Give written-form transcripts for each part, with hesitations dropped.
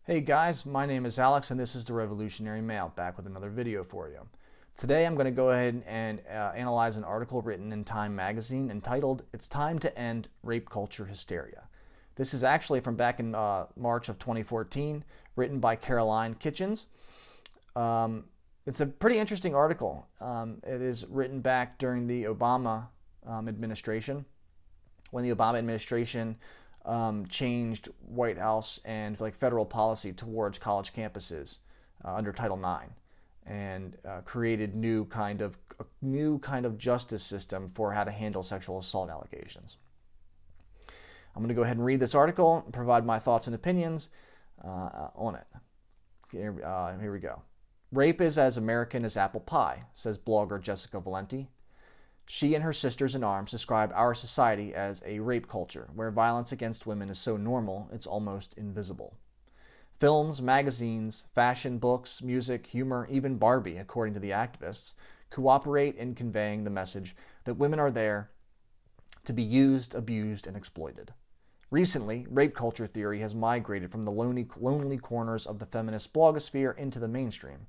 Hey guys, my name is Alex and this is the Revolutionary Mail, back with another video for you. Today I'm going to go ahead and analyze an article written in Time magazine entitled, "It's Time to End Rape Culture Hysteria." This is actually from back in March of 2014, written by Caroline Kitchens. It's a pretty interesting article. It is written back during the Obama administration, when the Obama administration changed White House and federal policy towards college campuses under Title IX, and created a new kind of justice system for how to handle sexual assault allegations. I'm going to go ahead and read this article and provide my thoughts and opinions on it. Here we go. Rape is as American as apple pie, says blogger Jessica Valenti. She and her sisters in arms describe our society as a rape culture, where violence against women is so normal it's almost invisible. Films, magazines, fashion, books, music, humor, even Barbie, according to the activists, cooperate in conveying the message that women are there to be used, abused, and exploited. Recently, rape culture theory has migrated from the lonely corners of the feminist blogosphere into the mainstream.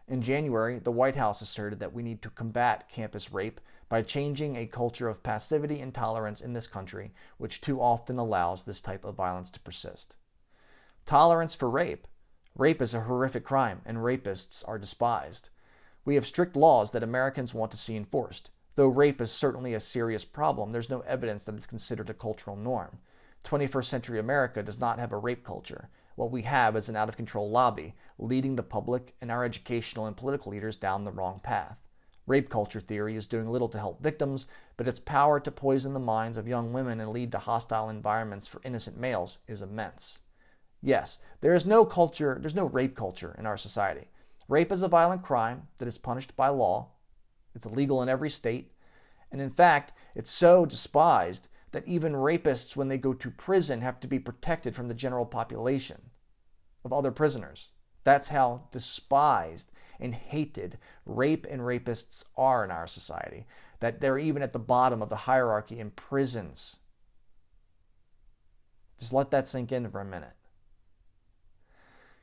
In January, the White House asserted that we need to combat campus rape by changing a culture of passivity and tolerance in this country, which too often allows this type of violence to persist. Tolerance for rape. Rape is a horrific crime, and rapists are despised. We have strict laws that Americans want to see enforced. Though rape is certainly a serious problem, there's no evidence that it's considered a cultural norm. 21st century America does not have a rape culture. What we have is an out-of-control lobby, leading the public and our educational and political leaders down the wrong path. Rape culture theory is doing little to help victims, but its power to poison the minds of young women and lead to hostile environments for innocent males is immense. Yes, there's no rape culture in our society. Rape is a violent crime that is punished by law. It's illegal in every state. And in fact, it's so despised that even rapists, when they go to prison, have to be protected from the general population of other prisoners. That's how despised and hated rape and rapists are in our society, that they're even at the bottom of the hierarchy in prisons. Just let that sink in for a minute.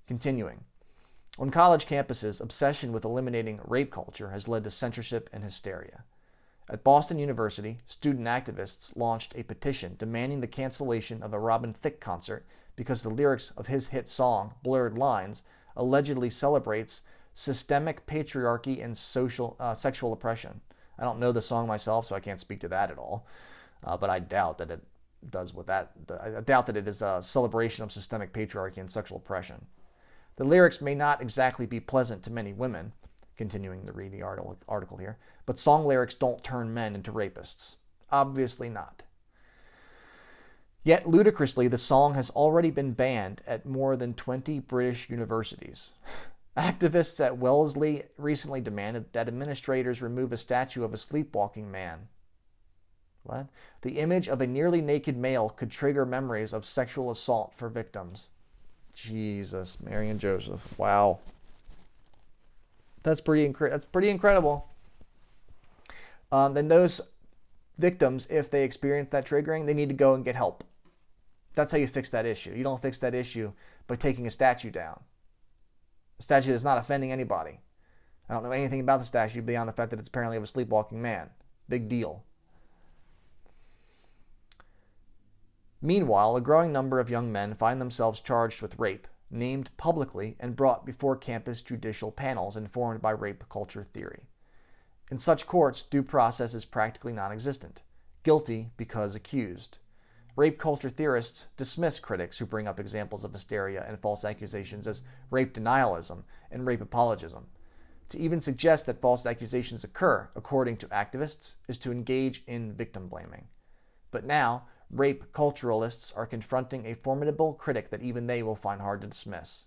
Continuing. On college campuses, obsession with eliminating rape culture has led to censorship and hysteria. At Boston University, student activists launched a petition demanding the cancellation of a Robin Thicke concert because the lyrics of his hit song, Blurred Lines, allegedly celebrates systemic patriarchy and sexual oppression. I don't know the song myself, so I can't speak to that at all, but I doubt that it does with that. I doubt that it is a celebration of systemic patriarchy and sexual oppression. The lyrics may not exactly be pleasant to many women, continuing to read the article here, but song lyrics don't turn men into rapists. Obviously not. Yet, ludicrously, the song has already been banned at more than 20 British universities. Activists at Wellesley recently demanded that administrators remove a statue of a sleepwalking man. What? The image of a nearly naked male could trigger memories of sexual assault for victims. Jesus, Mary and Joseph. Wow. That's pretty incredible. Then those victims, if they experience that triggering, they need to go and get help. That's how you fix that issue. You don't fix that issue by taking a statue down. A statue that's not offending anybody. I don't know anything about the statue beyond the fact that it's apparently of a sleepwalking man. Big deal. Meanwhile, a growing number of young men find themselves charged with rape, named publicly, and brought before campus judicial panels informed by rape culture theory. In such courts, due process is practically non-existent. Guilty because accused. Rape culture theorists dismiss critics who bring up examples of hysteria and false accusations as rape denialism and rape apologism. To even suggest that false accusations occur, according to activists, is to engage in victim blaming. But now, rape culturalists are confronting a formidable critic that even they will find hard to dismiss.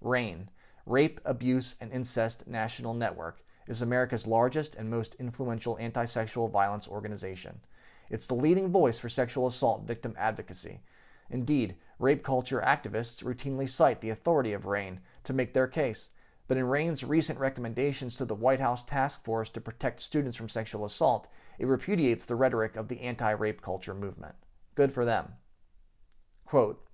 RAINN, Rape, Abuse, and Incest National Network, is America's largest and most influential anti-sexual violence organization. It's the leading voice for sexual assault victim advocacy. Indeed, rape culture activists routinely cite the authority of RAINN to make their case. But in RAINN's recent recommendations to the White House Task Force to protect students from sexual assault, it repudiates the rhetoric of the anti-rape culture movement. Good for them. Quote,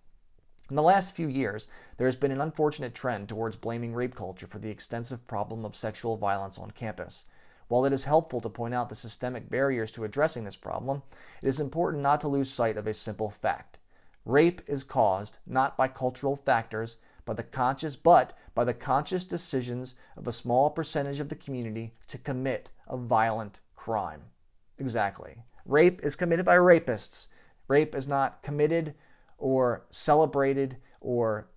In the last few years, there has been an unfortunate trend towards blaming rape culture for the extensive problem of sexual violence on campus. While it is helpful to point out the systemic barriers to addressing this problem, it is important not to lose sight of a simple fact. Rape is caused not by cultural factors, but by the conscious decisions of a small percentage of the community to commit a violent crime. Exactly. Rape is committed by rapists. Rape is not committed or celebrated or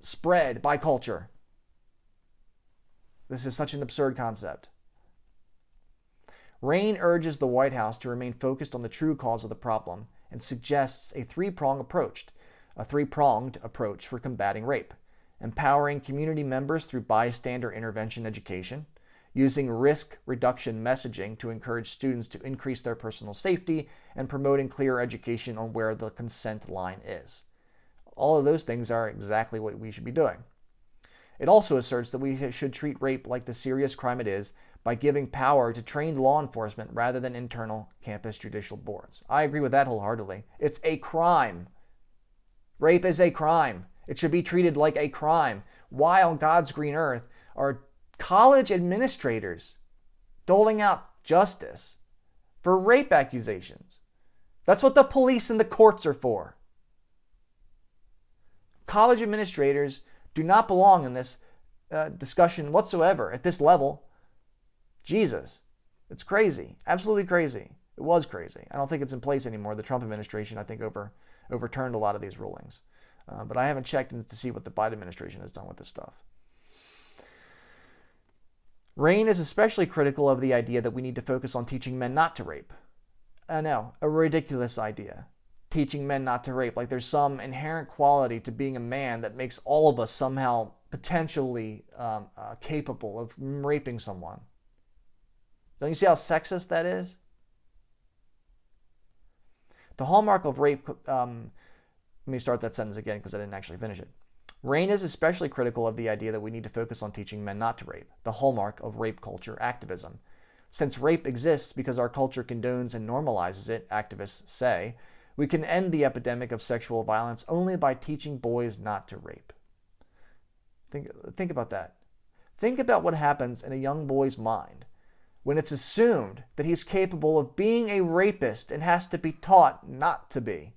spread by culture. This is such an absurd concept. Rain urges the White House to remain focused on the true cause of the problem and suggests a three-pronged approach for combating rape: empowering community members through bystander intervention education, using risk reduction messaging to encourage students to increase their personal safety, and promoting clear education on where the consent line is. All of those things are exactly what we should be doing. It also asserts that we should treat rape like the serious crime it is by giving power to trained law enforcement rather than internal campus judicial boards. I agree with that wholeheartedly. It's a crime. Rape is a crime. It should be treated like a crime. Why on God's green earth are college administrators doling out justice for rape accusations? That's what the police and the courts are for. College administrators do not belong in this discussion whatsoever at this level. Jesus, it's crazy, absolutely crazy. It was crazy. I don't think it's in place anymore. The Trump administration, I think, overturned a lot of these rulings. But I haven't checked to see what the Biden administration has done with this stuff. Rain is especially critical of the idea that we need to focus on teaching men not to rape. I know, a ridiculous idea. Teaching men not to rape, like there's some inherent quality to being a man that makes all of us somehow potentially capable of raping someone. Don't you see how sexist that is? The hallmark of rape, let me start that sentence again because I didn't actually finish it. Rain is especially critical of the idea that we need to focus on teaching men not to rape, the hallmark of rape culture activism. Since rape exists because our culture condones and normalizes it, activists say, we can end the epidemic of sexual violence only by teaching boys not to rape. Think about that. Think about what happens in a young boy's mind when it's assumed that he's capable of being a rapist and has to be taught not to be.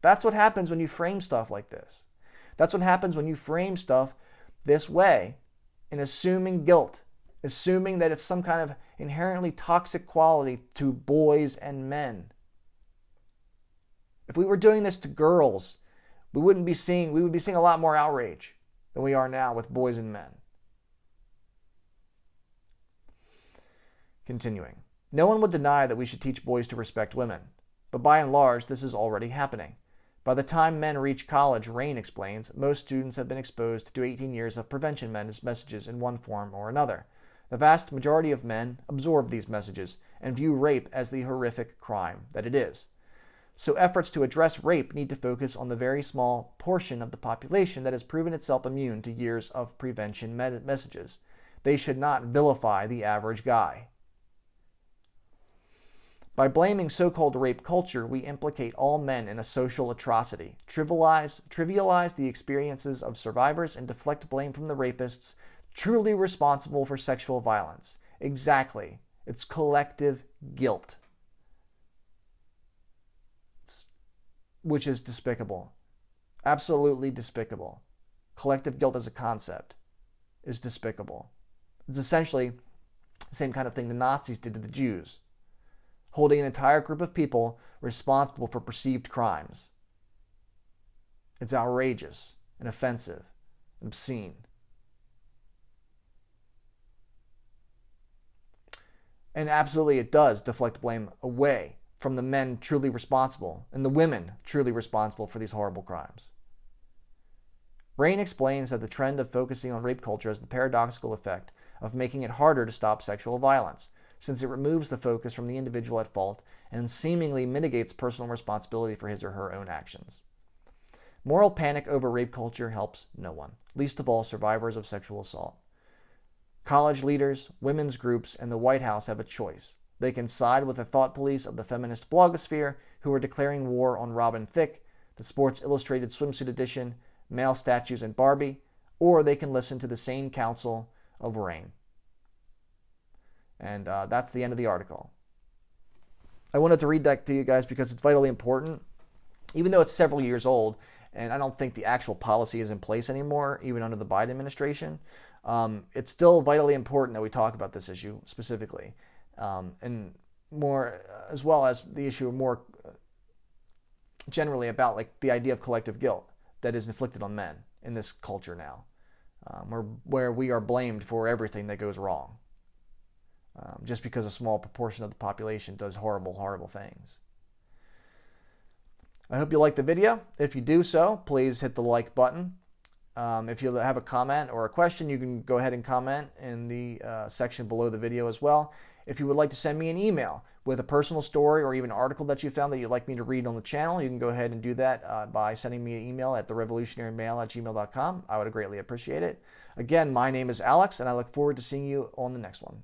That's what happens when you frame stuff like this. That's what happens when you frame stuff this way, in assuming guilt, assuming that it's some kind of inherently toxic quality to boys and men. If we were doing this to girls, we would be seeing a lot more outrage than we are now with boys and men. Continuing. No one would deny that we should teach boys to respect women, but by and large, this is already happening. By the time men reach college, Rain explains, most students have been exposed to 18 years of prevention messages in one form or another. The vast majority of men absorb these messages and view rape as the horrific crime that it is. So efforts to address rape need to focus on the very small portion of the population that has proven itself immune to years of prevention messages. They should not vilify the average guy. By blaming so-called rape culture, we implicate all men in a social atrocity, trivialize the experiences of survivors, and deflect blame from the rapists truly responsible for sexual violence. Exactly. It's collective guilt, which is despicable. Absolutely despicable. Collective guilt as a concept is despicable. It's essentially the same kind of thing the Nazis did to the Jews, holding an entire group of people responsible for perceived crimes. It's outrageous and offensive and obscene. And absolutely it does deflect blame away from the men truly responsible and the women truly responsible for these horrible crimes. Rain explains that the trend of focusing on rape culture has the paradoxical effect of making it harder to stop sexual violence, since it removes the focus from the individual at fault and seemingly mitigates personal responsibility for his or her own actions. Moral panic over rape culture helps no one, least of all survivors of sexual assault. College leaders, women's groups, and the White House have a choice. They can side with the thought police of the feminist blogosphere who are declaring war on Robin Thicke, the Sports Illustrated swimsuit edition, male statues, and Barbie, or they can listen to the sane counsel of Rain. And that's the end of the article. I wanted to read that to you guys because it's vitally important. Even though it's several years old, and I don't think the actual policy is in place anymore, even under the Biden administration, it's still vitally important that we talk about this issue specifically. And more, as well as the issue more generally about like the idea of collective guilt that is inflicted on men in this culture now, where we are blamed for everything that goes wrong, just because a small proportion of the population does horrible, horrible things. I hope you liked the video. If you do so, please hit the like button. If you have a comment or a question, you can go ahead and comment in the section below the video as well. If you would like to send me an email with a personal story or even an article that you found that you'd like me to read on the channel, you can go ahead and do that by sending me an email at therevolutionarymail@gmail.com. I would greatly appreciate it. Again, my name is Alex, and I look forward to seeing you on the next one.